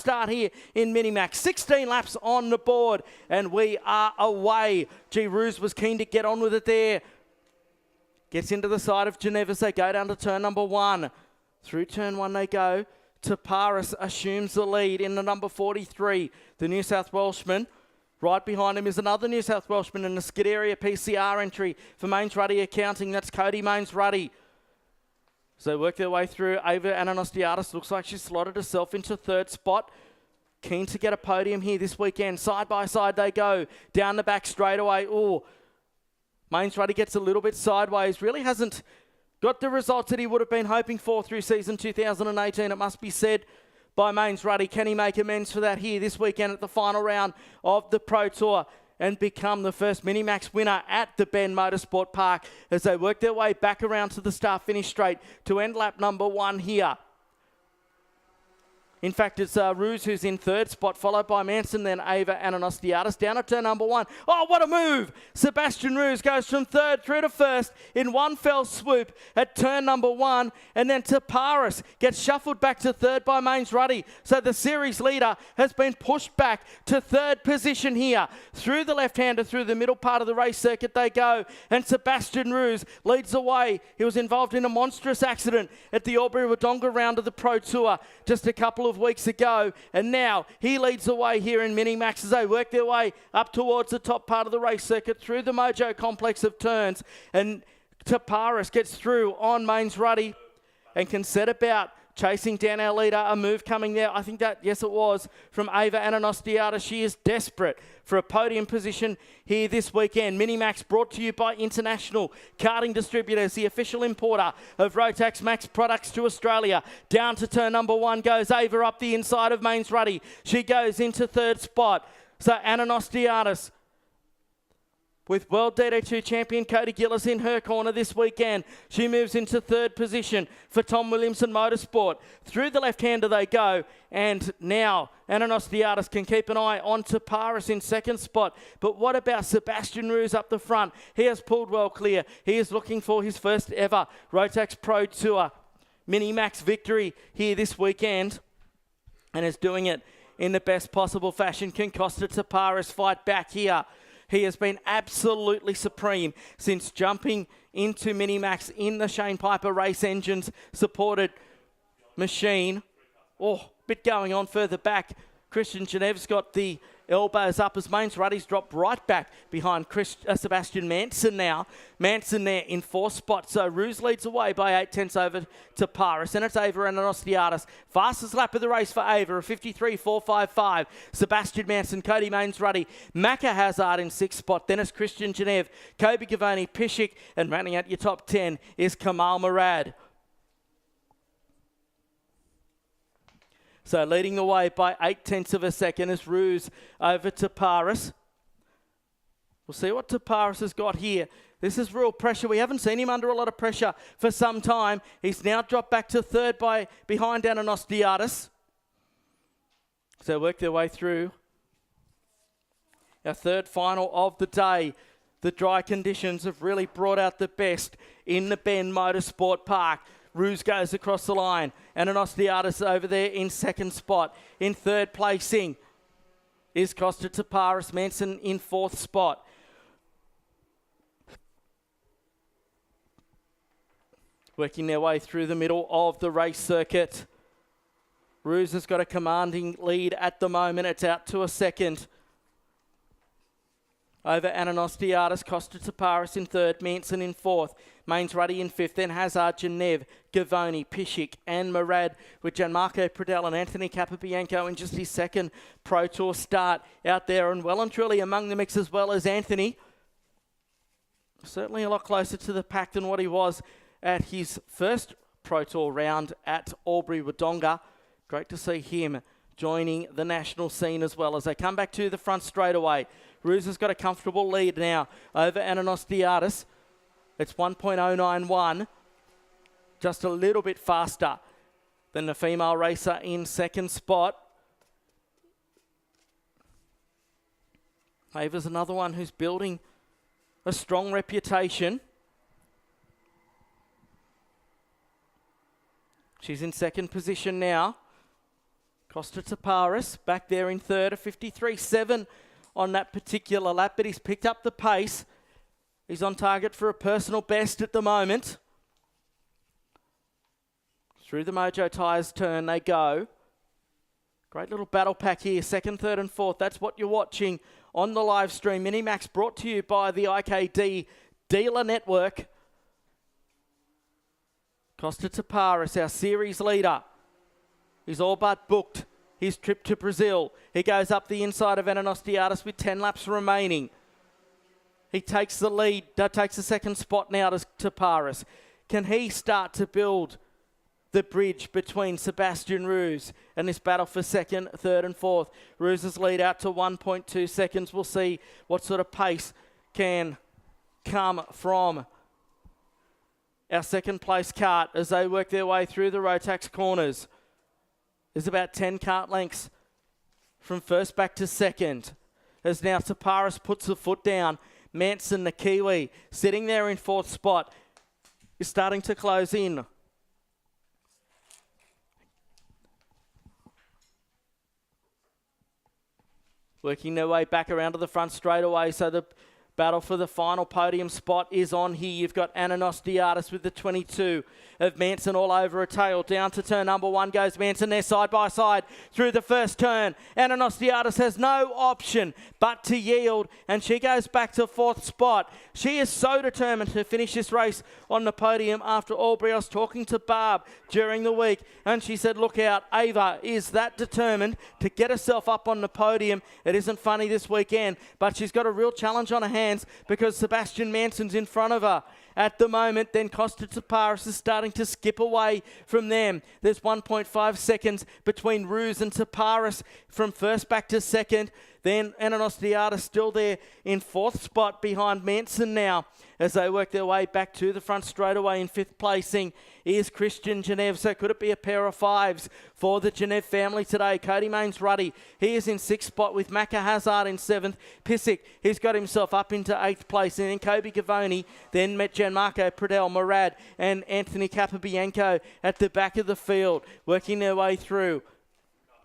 start here in Minimax. 16 laps on the board, and we are away. Gee, Ruse was keen to get on with it there. Gets into the side of Geneva as they go down to turn number 1. Through turn 1 they go. Paris assumes the lead in the number 43, the New South Welshman. Right behind him is another New South Welshman in the Scuderia PCR entry for Mains Ruddy Accounting. That's Cody Mains Ruddy. So they work their way through. Ava Ananostiadis looks like she's slotted herself into 3rd spot. Keen to get a podium here this weekend. Side by side they go. Down the back straight away. Oh, Mains Ruddy gets a little bit sideways. Really hasn't got the results that he would have been hoping for through season 2018, it must be said, by Mains Ruddy. Can he make amends for that here this weekend at the final round of the Pro Tour and become the first Minimax winner at the Bend Motorsport Park as they work their way back around to the start-finish straight to end lap number 1 here? In fact, it's Ruse who's in 3rd spot, followed by Manson, then Ava Ananostiadis. Down at turn number 1. Oh, what a move! Sebastian Ruse goes from 3rd through to 1st in one fell swoop at turn number 1. And then Paris gets shuffled back to 3rd by Mains Ruddy. So the series leader has been pushed back to 3rd position here. Through the left-hander, through the middle part of the race circuit they go. And Sebastian Ruse leads the way. He was involved in a monstrous accident at the Albury-Wodonga round of the Pro Tour just a couple of weeks ago, and now he leads the way here in Minimax as they work their way up towards the top part of the race circuit through the Mojo complex of turns, and Paris gets through on Mains Ruddy and can set about chasing down our leader. A move coming there, I think that, yes it was, from Ava Ananostiadis. She is desperate for a podium position here this weekend. Minimax brought to you by International Karting Distributors, the official importer of Rotax Max products to Australia. Down to turn number 1 goes Ava up the inside of Mains Ruddy. She goes into 3rd spot. So Ananostiadis, with World DD2 champion Cody Gillis in her corner this weekend. She moves into 3rd position for Tom Williamson Motorsport. Through the left-hander they go, and now Ananostiadis can keep an eye on Paris in 2nd spot. But what about Sebastian Ruse up the front? He has pulled well clear. He is looking for his first ever Rotax Pro Tour Minimax victory here this weekend, and is doing it in the best possible fashion. Can Costa Paris fight back here? He has been absolutely supreme since jumping into Minimax in the Shane Piper Race Engines supported machine. Oh, bit going on further back. Christian Geneve's got the elbows up as Mains Ruddy's dropped right back behind Sebastian Manson now. Manson there in 4th spot. So Ruse leads away by 8/10 over to Paris. And it's Ava Ananostiadis. Fastest lap of the race for Ava, a 53.455. Sebastian Manson, Cody Mains Ruddy, Macca Hazard in 6th spot. Then it's Christian Geneve, Kobe Gavoni, Pishik, and running out your top 10 is Kamal Murad. So leading the way by 8/10 of a second is Ruse over to Paris. We'll see what Paris has got here. This is real pressure. We haven't seen him under a lot of pressure for some time. He's now dropped back to 3rd behind Ananostiadis. So work their way through our 3rd final of the day. The dry conditions have really brought out the best in the Bend Motorsport Park. Ruse goes across the line. Ananostiadis over there in 2nd spot. In 3rd placing is Costa Paris. Manson in 4th spot. Working their way through the middle of the race circuit. Ruse has got a commanding lead at the moment. It's out to a 2nd. Over Ananostiadis, Costa Paris in 3rd, Manson in 4th, Mains Ruddy in 5th, then Hazard, Geneve, Gavoni, Pishik and Murad, with Gianmarco Pradell and Anthony Capabianco in just his 2nd Pro Tour start out there, and well and truly among the mix as well as Anthony. Certainly a lot closer to the pack than what he was at his first Pro Tour round at Albury-Wodonga. Great to see him joining the national scene as well as they come back to the front straight away. Ruse has got a comfortable lead now over Ananostiadis. It's 1.091, just a little bit faster than the female racer in 2nd spot. Ava's another one who's building a strong reputation. She's in 2nd position now. Costa Taparis back there in third, a 53.7 on that particular lap, but he's picked up the pace. He's on target for a personal best at the moment. Through the Mojo Tyres turn they go. Great little battle pack here, second, third and fourth. That's what you're watching on the live stream. Minimax brought to you by the IKD Dealer Network. Costa Taparis, our series leader. He's all but booked his trip to Brazil. He goes up the inside of Ananostiadis with 10 laps remaining. He takes the lead, takes the second spot now to Taparis. Can he start to build the bridge between Sebastian Roos and this battle for second, third and fourth? Roos's lead out to 1.2 seconds. We'll see what sort of pace can come from our second place kart as they work their way through the Rotax corners. There's about 10 kart lengths from first back to second. As now Taparis puts the foot down. Manson, the Kiwi, sitting there in fourth spot, is starting to close in. Working their way back around to the front straight away, so the battle for the final podium spot is on here. You've got Ananostiadis with the 22 of Manson all over a tail. Down to turn number one goes Manson there side by side through the first turn. Ananostiadis has no option but to yield, and she goes back to fourth spot. She is so determined to finish this race on the podium after Albury. I was talking to Barb during the week, and she said, look out, Ava is that determined to get herself up on the podium. It isn't funny this weekend, but she's got a real challenge on her hands because Sebastian Manson's in front of her at the moment. Then Costa Taparis is starting to skip away from them. There's 1.5 seconds between Roos and Taparis from first back to second. Then Ananostiadis still there in fourth spot behind Manson now as they work their way back to the front straight away. In fifth placing is Christian Genève. So could it be a pair of fives for the Genève family today? Cody Mains Ruddy, he is in sixth spot with Macca Hazard in seventh. Pissick, he's got himself up into eighth place. And then Kobe Gavoni, then met Gianmarco Pradel, Murad and Anthony Capobianco at the back of the field, working their way through.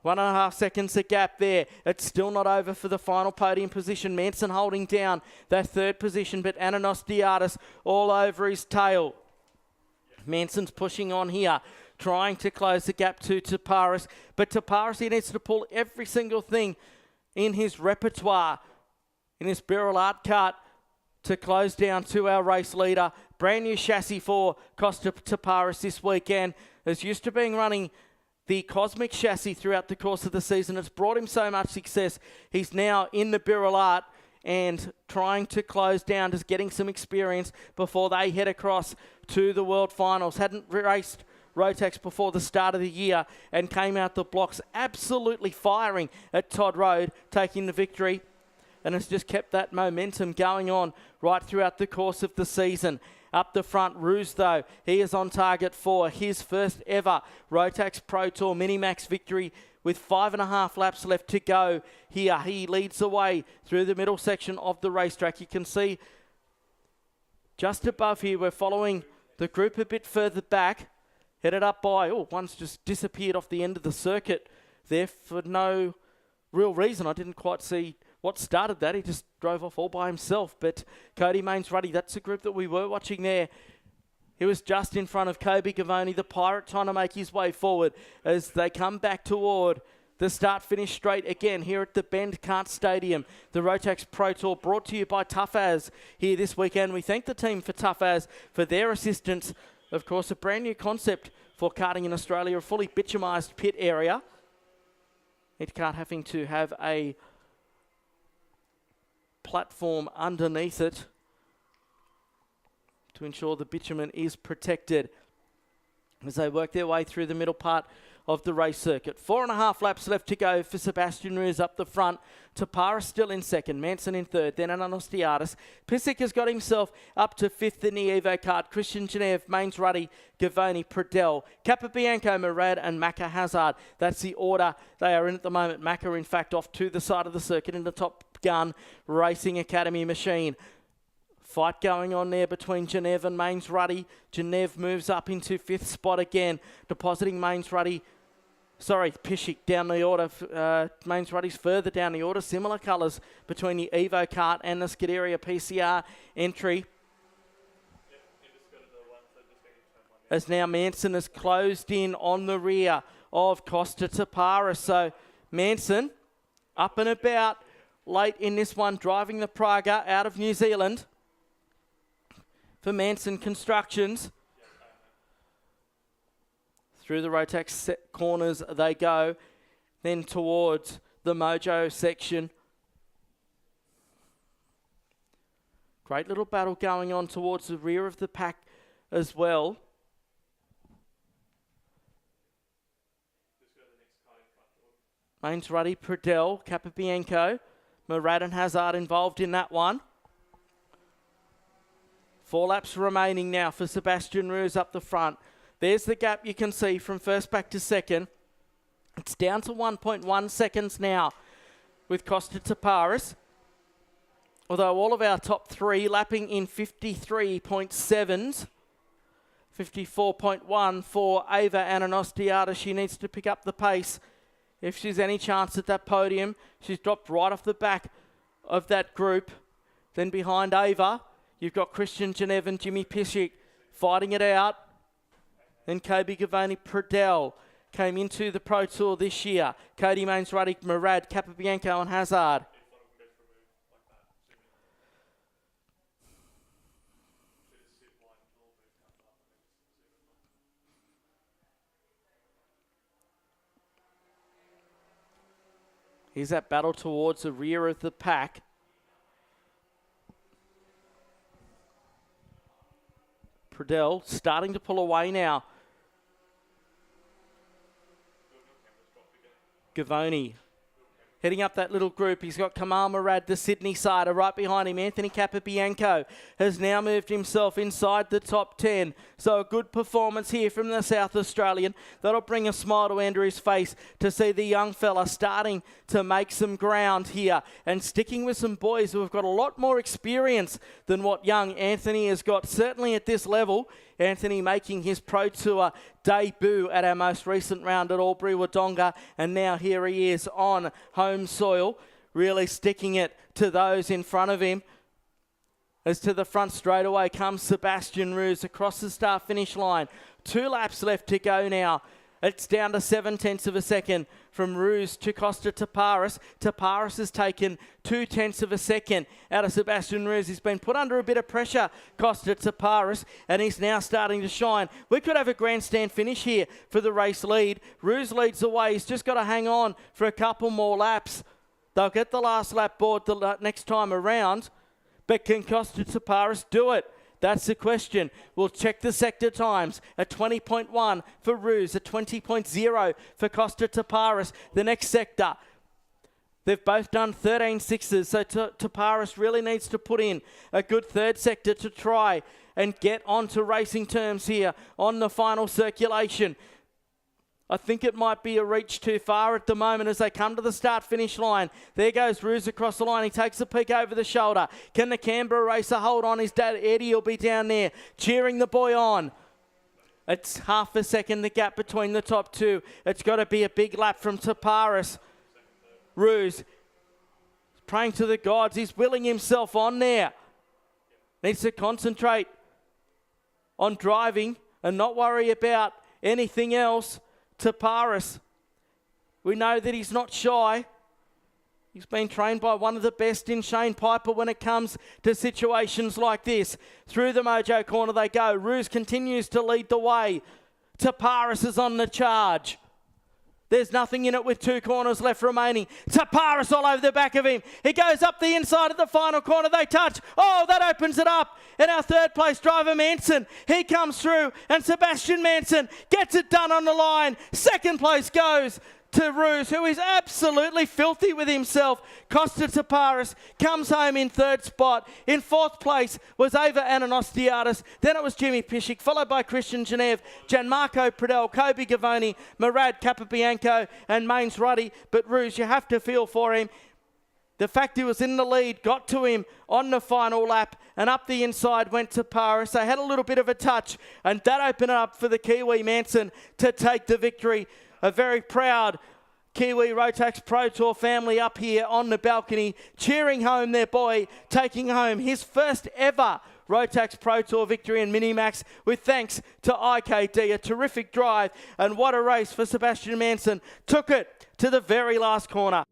1.5 seconds a gap there. It's still not over for the final podium position. Manson holding down that third position, but Ananostiadis all over his tail. Manson's pushing on here, trying to close the gap to Taparis. But Taparis, he needs to pull every single thing in his repertoire, in his Birrell Art Kart, to close down to our race leader. Brand new chassis for Costa Taparis this weekend. As used to being running the Cosmic chassis throughout the course of the season. It's brought him so much success. He's now in the Birrell Art and trying to close down, just getting some experience before they head across to the World Finals. Hadn't raced Rotax before the start of the year and came out the blocks absolutely firing at Todd Road, taking the victory. And has just kept that momentum going on right throughout the course of the season. Up the front, Roos, though, he is on target for his first ever Rotax Pro Tour Minimax victory with 5.5 laps left to go here. He leads the way through the middle section of the racetrack. You can see just above here, we're following the group a bit further back, headed up by, one's just disappeared off the end of the circuit there for no real reason. I didn't quite see what started that. He just drove off all by himself. But Cody Mains Ruddy, that's the group that we were watching there. He was just in front of Kobe Gavoni, the Pirate, trying to make his way forward as they come back toward the start-finish straight again here at the Bend Kart Stadium. The Rotax Pro Tour brought to you by Tough As here this weekend. We thank the team for Tough As for their assistance. Of course, a brand new concept for karting in Australia, a fully bitumised pit area. Each kart having to have a platform underneath it to ensure the bitumen is protected as they work their way through the middle part of the race circuit. 4.5 laps left to go for Sebastian Roos up the front. Taparis still in second, Manson in third, then Ananostiadis. Pissick has got himself up to fifth in the Evo kart. Christian Genève, Mains Ruddy, Gavoni, Pradel, Capobianco, Murad and Macca Hazard. That's the order they are in at the moment. Macca, in fact, off to the side of the circuit in the Top Gun Racing Academy machine. Fight going on there between Genève and Mains Ruddy. Genève moves up into fifth spot again, depositing Mains Ruddy Pissick down the order. Mains Ruddy's further down the order. Similar colours between the Evo Kart and the Scuderia PCR entry. As now Manson has closed in on the rear of Costa Taparis. So Manson up and about late in this one, driving the Praga out of New Zealand for Manson Constructions. Through the Rotax corners they go, then towards the Mojo section. Great little battle going on towards the rear of the pack as well. Mains Ruddy, Pradell, Capabianco, Murad and Hazard involved in that one. 4 laps remaining now for Sebastian Roos up the front. There's the gap you can see from first back to second. It's down to 1.1 seconds now with Costa Taparis. Although all of our top 3 lapping in 53.7s. 54.1 for Ava Ananostiata. She needs to pick up the pace if she's any chance at that podium. She's dropped right off the back of that group. Then behind Ava, you've got Christian Genev and Jimmy Pissick fighting it out. Then Kobe Gavoni Pradell came into the Pro Tour this year. Cody Mains Ruddy, Murad, Capabianco and Hazard. Here's that battle towards the rear of the pack. Pradell starting to pull away now. Gavoni heading up that little group. He's got Kamal Murad, the Sydney sider, right behind him. Anthony Capabianco has now moved himself inside the top 10. So a good performance here from the South Australian. That'll bring a smile to Andrew's face to see the young fella starting to make some ground here and sticking with some boys who have got a lot more experience than what young Anthony has got, certainly at this level. Anthony making his Pro Tour debut at our most recent round at Albury Wodonga, and now here he is on home soil, really sticking it to those in front of him. As to the front straight away comes Sebastian Roos across the start-finish line. 2 laps left to go now. It's down to 0.7 of a second from Roos to Costa Taparis. Taparis has taken 0.2 of a second out of Sebastian Roos. He's been put under a bit of pressure, Costa Taparis, and he's now starting to shine. We could have a grandstand finish here for the race lead. Roos leads the way. He's just got to hang on for a couple more laps. They'll get the last lap board the next time around, but can Costa Taparis do it? That's the question. We'll check the sector times. At 20.1 for Roos, at 20.0 for Costa Taparis. The next sector, they've both done 13.6s, so Taparis really needs to put in a good third sector to try and get onto racing terms here on the final circulation. I think it might be a reach too far at the moment as they come to the start-finish line. There goes Roos across the line. He takes a peek over the shoulder. Can the Canberra racer hold on? His dad, Eddie, will be down there cheering the boy on. It's half a second, the gap between the top 2. It's got to be a big lap from Taparis. Roos praying to the gods. He's willing himself on there. Needs to concentrate on driving and not worry about anything else. Taparis, we know that he's not shy. He's been trained by one of the best in Shane Piper when it comes to situations like this. Through the Mojo corner they go. Roos continues to lead the way. Taparis is on the charge. There's nothing in it with 2 corners left remaining. Taparis all over the back of him. He goes up the inside of the final corner. They touch. Oh, that opens it up. And our third place driver, Manson, he comes through. And Sebastian Manson gets it done on the line. Second place goes to Roos, who is absolutely filthy with himself. Costa Taparis comes home in 3rd spot. In 4th place was Ava Ananostiatis. Then it was Jimmy Pissick, followed by Christian Genev, Gianmarco Pradell, Kobe Gavoni, Murad Capabianco and Mains Ruddy. But Roos, you have to feel for him. The fact he was in the lead got to him on the final lap, and up the inside went Taparis. They had a little bit of a touch, and that opened it up for the Kiwi Manson to take the victory. A very proud Kiwi Rotax Pro Tour family up here on the balcony, cheering home their boy, taking home his first ever Rotax Pro Tour victory in Minimax, with thanks to IKD. A terrific drive, and what a race for Sebastian Manson. Took it to the very last corner.